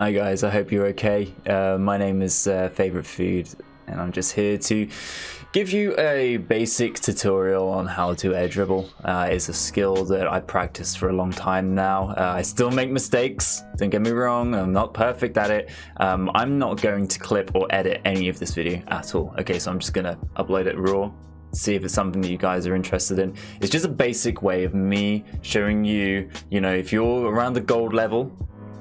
Hi guys, I hope you're okay. My name is Favorite Food, and I'm just here to give you a basic tutorial on how to air dribble. It's a skill that I practiced for a long time now. I still make mistakes, don't get me wrong, I'm not perfect at it. I'm not going to clip or edit any of this video at all. Okay, so I'm just gonna upload it raw, see if it's something that you guys are interested in. It's just a basic way of me showing you, if you're around the gold level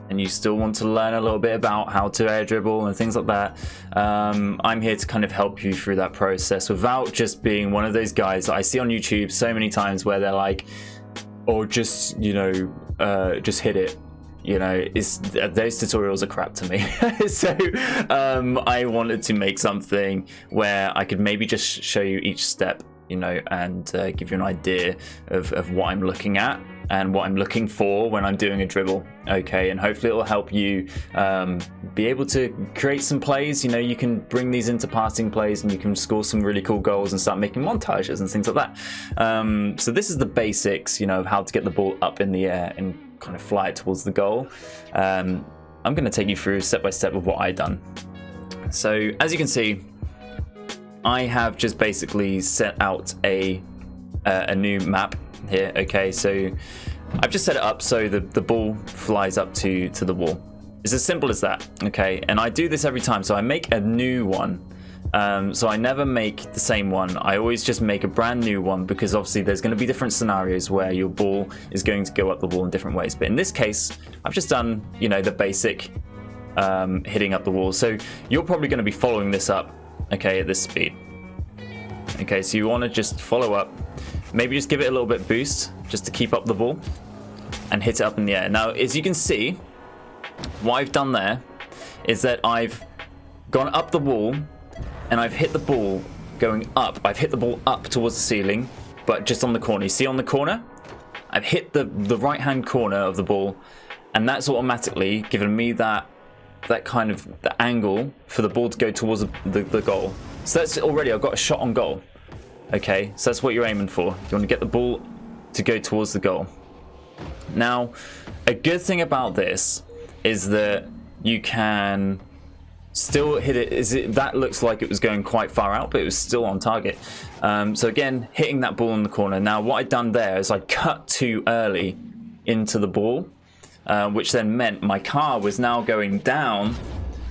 and you still want to learn a little bit about how to air dribble and things like that, I'm here to kind of help you through that process without just being one of those guys that I see on YouTube so many times where they're like, or just, just hit it. Those tutorials are crap to me. So I wanted to make something where I could maybe just show you each step, and give you an idea of what I'm looking at and what I'm looking for when I'm doing a dribble. Okay, and hopefully it will help you be able to create some plays. You can bring these into passing plays and you can score some really cool goals and start making montages and things like that. So this is the basics, of how to get the ball up in the air and kind of fly it towards the goal. I'm going to take you through step by step of what I've done. So as you can see, I have just basically set out a new map here. Okay, so I've just set it up so the ball flies up to the wall. It's as simple as that. Okay, and I do this every time, so I make a new one. So I never make the same one. I always just make a brand new one, because obviously there's going to be different scenarios where your ball is going to go up the wall in different ways. But in this case, I've just done, the basic hitting up the wall. So you're probably going to be following this up, okay, at this speed. Okay, so you want to just follow up, maybe just give it a little bit boost just to keep up the ball and hit it up in the air. Now, as you can see, what I've done there is that I've gone up the wall and I've hit the ball going up. I've hit the ball up towards the ceiling, but just on the corner. You see on the corner? I've hit the right-hand corner of the ball, and that's automatically given me that kind of the angle for the ball to go towards the goal. So that's already, I've got a shot on goal. Okay, so that's what you're aiming for. You want to get the ball to go towards the goal. Now, a good thing about this is that you can still hit it. That looks like it was going quite far out, but it was still on target. So again, hitting that ball in the corner. Now, what I'd done there is I cut too early into the ball, which then meant my car was now going down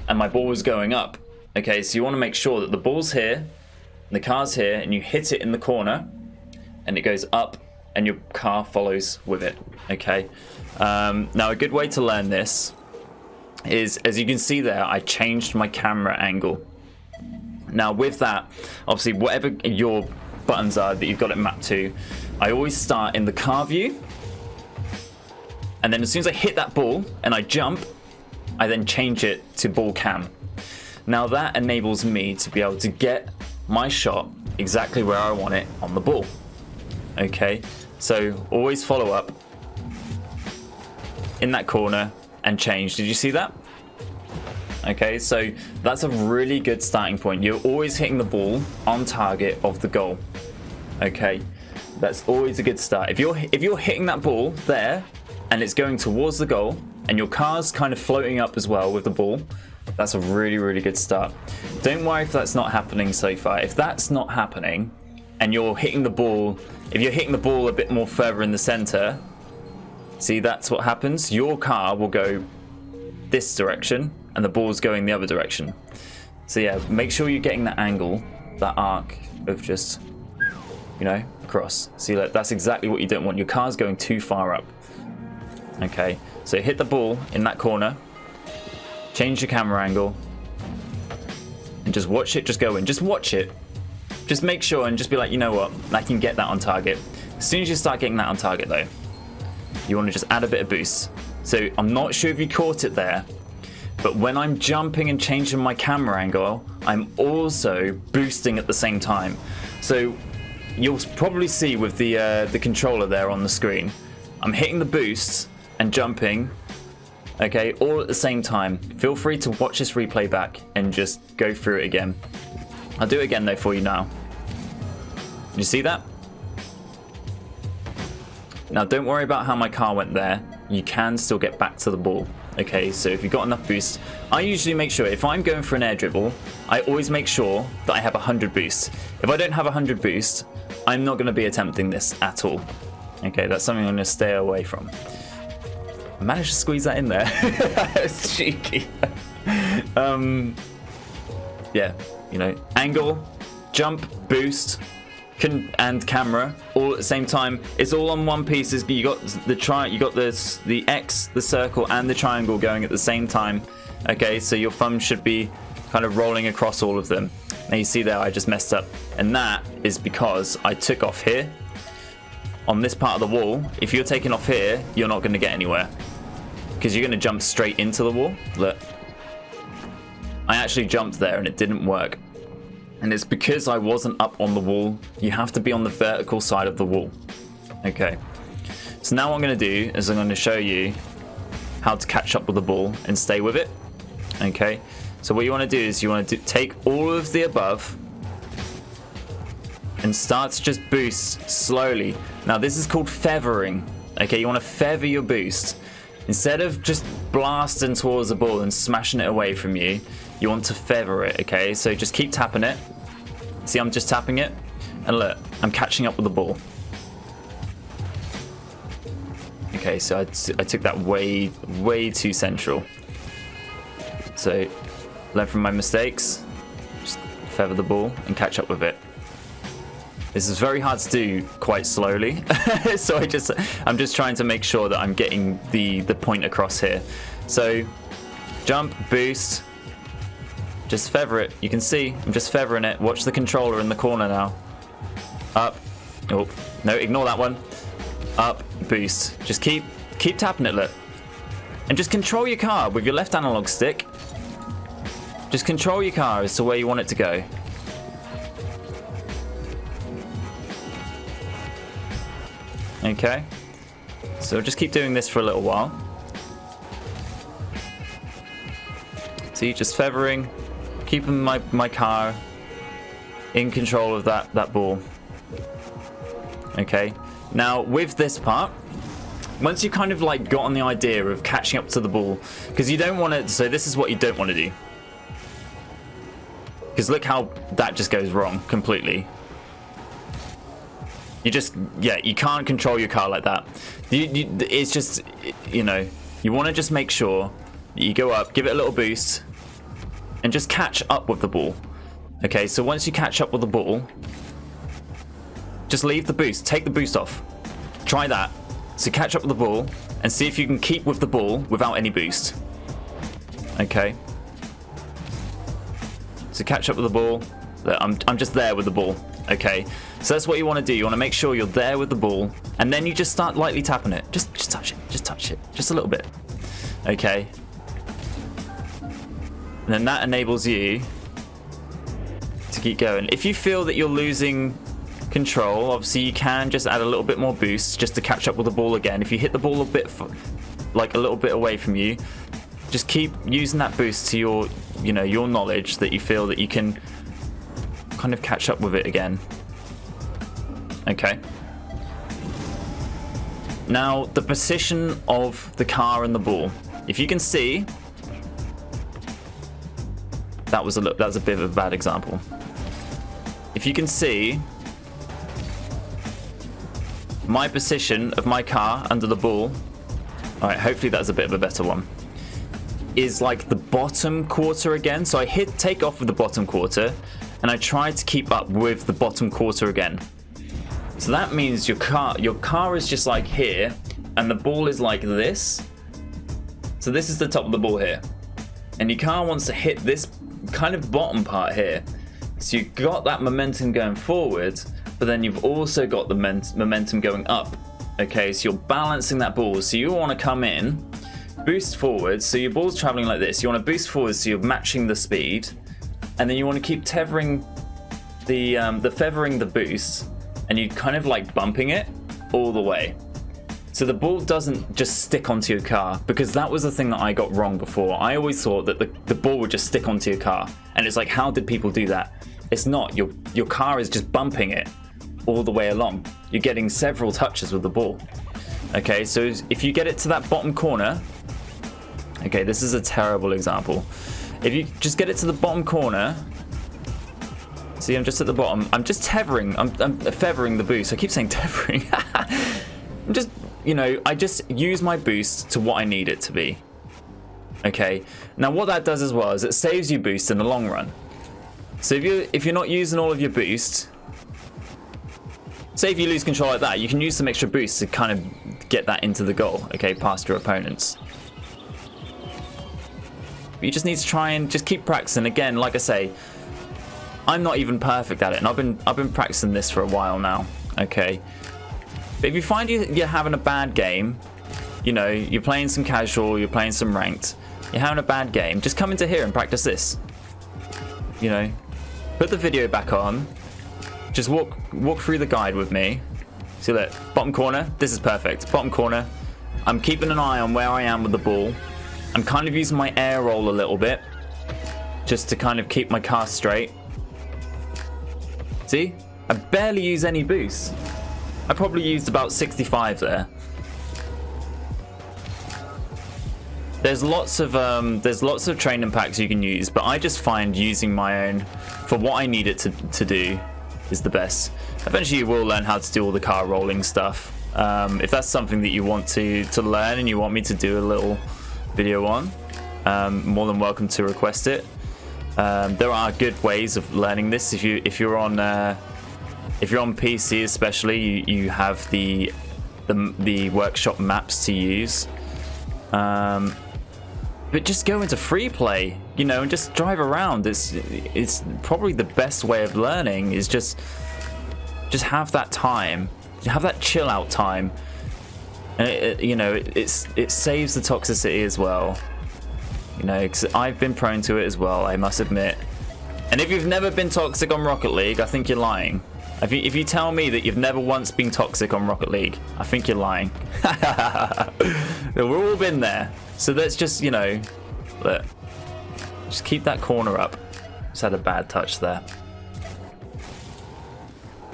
and my ball was going up. Okay, so you want to make sure that the ball's here, the car's here, and you hit it in the corner and it goes up and your car follows with it. Okay, now a good way to learn this is, as you can see there, I changed my camera angle. Now with that, obviously whatever your buttons are that you've got it mapped to, I always start in the car view, and then as soon as I hit that ball and I jump, I then change it to ball cam. Now that enables me to be able to get my shot exactly where I want it on the ball. Okay, so always follow up in that corner and change. Did you see that? Okay, so that's a really good starting point. You're always hitting the ball on target of the goal. Okay, that's always a good start. If you're hitting that ball there and it's going towards the goal and your car's kind of floating up as well with the ball, that's a really, really good start. Don't worry if that's not happening so far. If that's not happening and you're hitting the ball, if you're hitting the ball a bit more further in the center, see, that's what happens. Your car will go this direction and the ball's going the other direction. So yeah, make sure you're getting that angle, that arc of just, across. See, like, that's exactly what you don't want. Your car's going too far up. Okay, so hit the ball in that corner, change your camera angle, and just watch it just go in. Just watch it. Just make sure and just be like, you know what, I can get that on target. As soon as you start getting that on target though, you want to just add a bit of boost. So I'm not sure if you caught it there, but when I'm jumping and changing my camera angle, I'm also boosting at the same time. So you'll probably see with the controller there on the screen, I'm hitting the boost and jumping, okay, all at the same time. Feel free to watch this replay back and just go through it again. I'll do it again though for you now. You see that? Now don't worry about how my car went there. You can still get back to the ball. Okay, so if you've got enough boost, I usually make sure, if I'm going for an air dribble, I always make sure that I have 100 boost. If I don't have 100 boost, I'm not going to be attempting this at all. Okay, that's something I'm going to stay away from. I managed to squeeze that in there. That's cheeky. Yeah, you know, angle, jump, boost, and camera all at the same time. It's all on one piece. You got the X, the circle, and the triangle going at the same time. Okay, so your thumb should be kind of rolling across all of them. Now you see there, I just messed up, and that is because I took off here on this part of the wall. If you're taking off here, you're not going to get anywhere because you're going to jump straight into the wall. Look, I actually jumped there and it didn't work. And it's because I wasn't up on the wall. You have to be on the vertical side of the wall. Okay. So now what I'm going to do is I'm going to show you how to catch up with the ball and stay with it. Okay. So what you want to do is you want to take all of the above and start to just boost slowly. Now this is called feathering. Okay. You want to feather your boost. Instead of just blasting towards the ball and smashing it away from you, you want to feather it, okay? So just keep tapping it. See, I'm just tapping it. And look, I'm catching up with the ball. Okay, so I took that way too central. So, learn from my mistakes. Just feather the ball and catch up with it. This is very hard to do quite slowly. So I'm just trying to make sure that I'm getting the point across here. So, jump, boost. Just feather it. You can see I'm just feathering it. Watch the controller in the corner now. Up. Oh, no, ignore that one. Up, boost. Just keep tapping it, look. And just control your car with your left analog stick. Just control your car as to where you want it to go. Okay. So just keep doing this for a little while. See, just feathering. Keeping my car in control of that ball. Okay. Now with this part, once you kind of like gotten the idea of catching up to the ball, because you don't want to. So this is what you don't want to do. Because look how that just goes wrong completely. You just, yeah, you can't control your car like that. It's just, you know, you want to just make sure that you go up, give it a little boost. And just catch up with the ball. Okay, so once you catch up with the ball, just leave the boost. Take the boost off. Try that. So catch up with the ball and see if you can keep with the ball without any boost. Okay. So catch up with the ball. I'm just there with the ball. Okay. So that's what you want to do. You want to make sure you're there with the ball, and then you just start lightly tapping it. Just touch it. Just touch it. Just a little bit. Okay. And then that enables you to keep going. If you feel that you're losing control, obviously you can just add a little bit more boost just to catch up with the ball again. If you hit the ball a bit, like a little bit away from you, just keep using that boost to your, you know, your knowledge that you feel that you can kind of catch up with it again. Okay. Now the position of the car and the ball. If you can see. That was a bit of a bad example. If you can see my position of my car under the ball, all right, hopefully that's a bit of a better one, is like the bottom quarter again. So I take off with the bottom quarter and I try to keep up with the bottom quarter again. So that means your car is just like here and the ball is like this. So this is the top of the ball here. And your car wants to hit this kind of bottom part here. So you've got that momentum going forward, but then you've also got the momentum going up. Okay, so you're balancing that ball. So you want to come in, boost forward. So your ball's traveling like this. You want to boost forward so you're matching the speed. And then you want to keep tethering the feathering the boost, and you kind of like bumping it all the way. So the ball doesn't just stick onto your car, because that was the thing that I got wrong before. I always thought that the ball would just stick onto your car. And it's like, how did people do that? It's not. Your car is just bumping it all the way along. You're getting several touches with the ball. Okay, so if you get it to that bottom corner, Okay, this is a terrible example. If you just get it to the bottom corner, see, I'm just at the bottom. I'm just tethering. I'm feathering the boost. I keep saying tethering. I'm just, you know, I just use my boost to what I need it to be. Okay. Now, what that does as well is it saves you boost in the long run. So if you're not using all of your boost, say if you lose control like that, you can use some extra boost to kind of get that into the goal. Okay, past your opponents. You just need to try and just keep practicing. Again, like I say, I'm not even perfect at it, and I've been practicing this for a while now. Okay, but if you find you're having a bad game, you know, you're playing some casual, you're playing some ranked, you're having a bad game, just come into here and practice this. You know, put the video back on, just walk through the guide with me. See that bottom corner? This is perfect. Bottom corner. I'm keeping an eye on where I am with the ball. I'm kind of using my air roll a little bit, just to kind of keep my cast straight. See? I barely use any boost. I probably used about 65 there. There's lots of training packs you can use, but I just find using my own for what I need it to do is the best. Eventually you will learn how to do all the car rolling stuff. If that's something that you want to learn and you want me to do a little video on, more than welcome to request it. There are good ways of learning this. If you're on PC especially, you have the workshop maps to use. But just go into free play, you know, and just drive around. It's probably the best way of learning, is just have that time, have that chill out time, and you know, it saves the toxicity as well. You know, because I've been prone to it as well, I must admit. And if you've never been toxic on Rocket League, I think you're lying. If you tell me that you've never once been toxic on Rocket League, I think you're lying. We've all been there. So let's just, you know, just keep that corner up. Just had a bad touch there.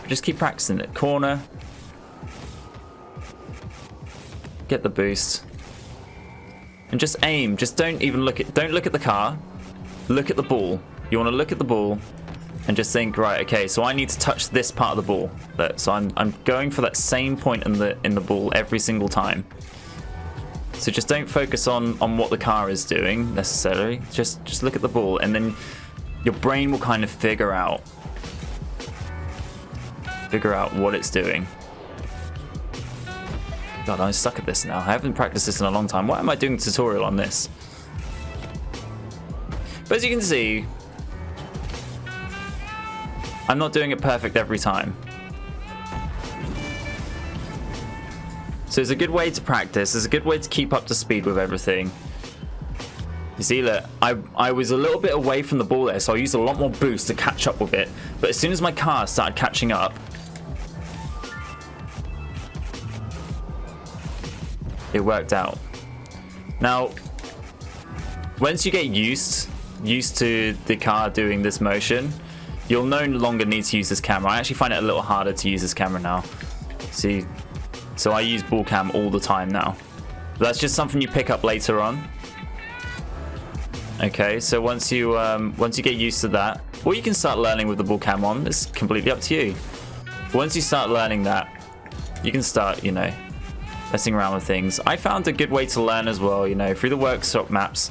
Just keep practicing it. Corner. Get the boost. And just aim. Just don't look at the car. Look at the ball. You want to look at the ball and just think, right, okay, so I need to touch this part of the ball. So I'm going for that same point in the ball every single time. So just don't focus on what the car is doing necessarily. Just look at the ball, and then your brain will kind of figure out what it's doing. God, I'm stuck at this now. I haven't practiced this in a long time. Why am I doing a tutorial on this? But as you can see, I'm not doing it perfect every time. So it's a good way to practice. It's a good way to keep up to speed with everything. You see that I was a little bit away from the ball there, so I used a lot more boost to catch up with it. But as soon as my car started catching up, it worked out. Now, once you get used to the car doing this motion, you'll no longer need to use this camera. I actually find it a little harder to use this camera now. See, so I use ball cam all the time now. But that's just something you pick up later on. Okay, so once you get used to that, or you can start learning with the ball cam on. It's completely up to you. Once you start learning that, you can start, you know, messing around with things. I found a good way to learn as well, you know, through the workshop maps.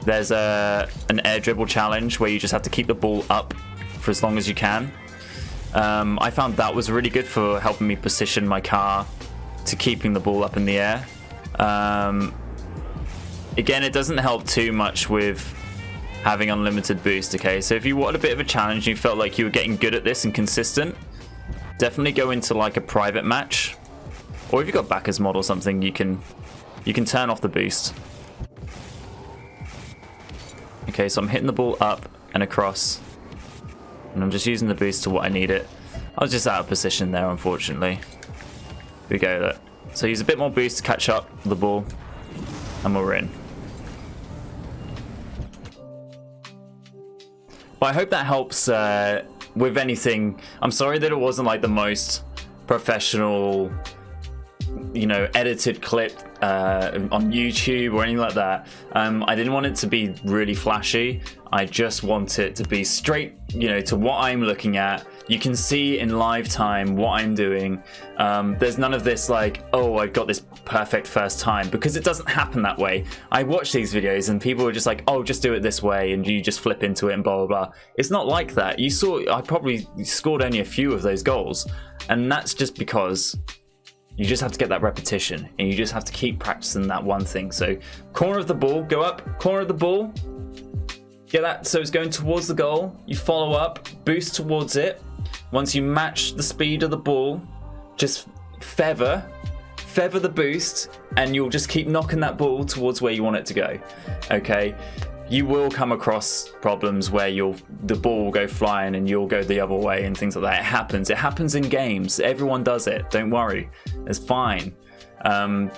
There's an air dribble challenge where you just have to keep the ball up for as long as you can. I found that was really good for helping me position my car to keeping the ball up in the air. Again, it doesn't help too much with having unlimited boost, okay? So if you wanted a bit of a challenge and you felt like you were getting good at this and consistent, definitely go into like a private match. Or if you've got backers mod or something, you can turn off the boost. Okay, so I'm hitting the ball up and across, and I'm just using the boost to what I need it. I was just out of position there, unfortunately. Here we go. So use a bit more boost to catch up the ball, and we're in. But I hope that helps with anything. I'm sorry that it wasn't like the most professional you know, edited clip on YouTube or anything like that. I didn't want it to be really flashy. I just want it to be straight, you know, to what I'm looking at. You can see in live time what I'm doing. There's none of this like, oh, I got this perfect first time, because it doesn't happen that way. I watch these videos and people are just like, oh, just do it this way, and you just flip into it and blah, blah, blah. It's not like that. You saw, I probably scored only a few of those goals, and that's just because you just have to get that repetition, and you just have to keep practicing that one thing. So corner of the ball, go up, corner of the ball, get that, so it's going towards the goal. You follow up, boost towards it. Once you match the speed of the ball, just feather the boost, and you'll just keep knocking that ball towards where you want it to go. Okay, you will come across problems where the ball will go flying and you'll go the other way and things like that. It happens in games. Everyone does it, don't worry, it's fine.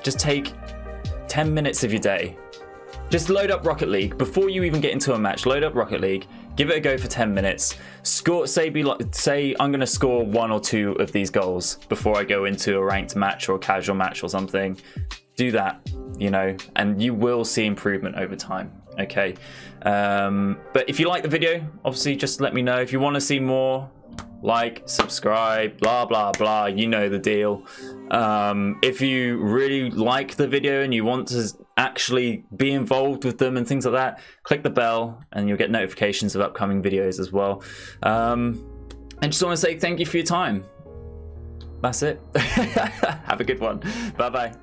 Just take 10 minutes of your day. Just load up Rocket League before you even get into a match. Load up Rocket League, give it a go for 10 minutes. Score, say I'm going to score 1 or 2 of these goals before I go into a ranked match or a casual match or something. Do that, you know, and you will see improvement over time. Okay, but if you like the video, obviously just let me know. If you want to see more, like, subscribe, blah blah blah, you know the deal. If you really like the video and you want to actually be involved with them and things like that, click the bell and you'll get notifications of upcoming videos as well. And just want to say thank you for your time. That's it. Have a good one. Bye bye.